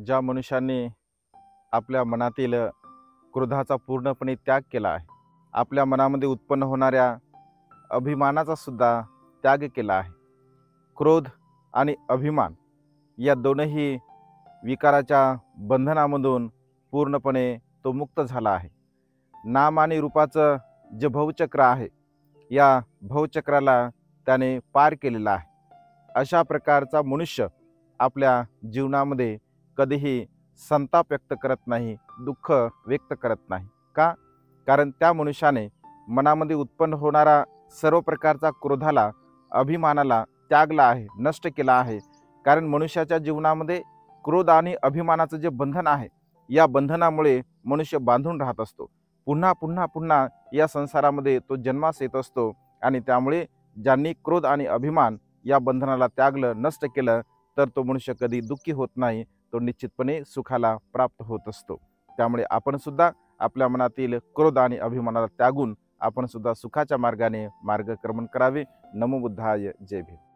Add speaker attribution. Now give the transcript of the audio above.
Speaker 1: ज्या मनुष्याने आपल्या मनातील क्रोधाचा पूर्णपणे त्याग केला आहे, आपल्या मनामध्ये उत्पन्न होणाऱ्या अभिमानाचा सुद्धा त्याग केला आहे. क्रोध आणि अभिमान या दोनही विकाराच्या बंधनामधून पूर्णपणे तो मुक्त झाला आहे. नाम आणि रूपाचं जे भवचक्र आहे, या भवचक्राला त्याने पार केलेला आहे. अशा प्रकारचा मनुष्य आपल्या जीवनामध्ये कधीही संताप व्यक्त करत नाही, दुःख व्यक्त करत नाही. का? कारण त्या मनुष्याने मनामध्ये उत्पन्न होणारा सर्व प्रकारचा क्रोधाला, अभिमानाला त्यागला आहे, नष्ट केला आहे. कारण मनुष्याच्या जीवनामध्ये क्रोध आणि अभिमानाचं जे बंधन आहे, या बंधनामुळे मनुष्य बांधून राहत असतो. पुन्हा पुन्हा पुन्हा या संसारामध्ये तो जन्मास येत असतो. आणि त्यामुळे ज्यांनी क्रोध आणि अभिमान या बंधनाला त्यागलं, नष्ट केलं, तर तो मनुष्य कधी दुःखी होत नाही, तो निश्चितपणे सुखाला प्राप्त होत असतो. त्यामुळे आपण सुद्धा आपल्या मनातील क्रोध आणि अभिमानाला त्यागून आपण सुद्धा सुखाच्या मार्गाने मार्गक्रमण करावे. नमो बुद्धाय. जय भीम.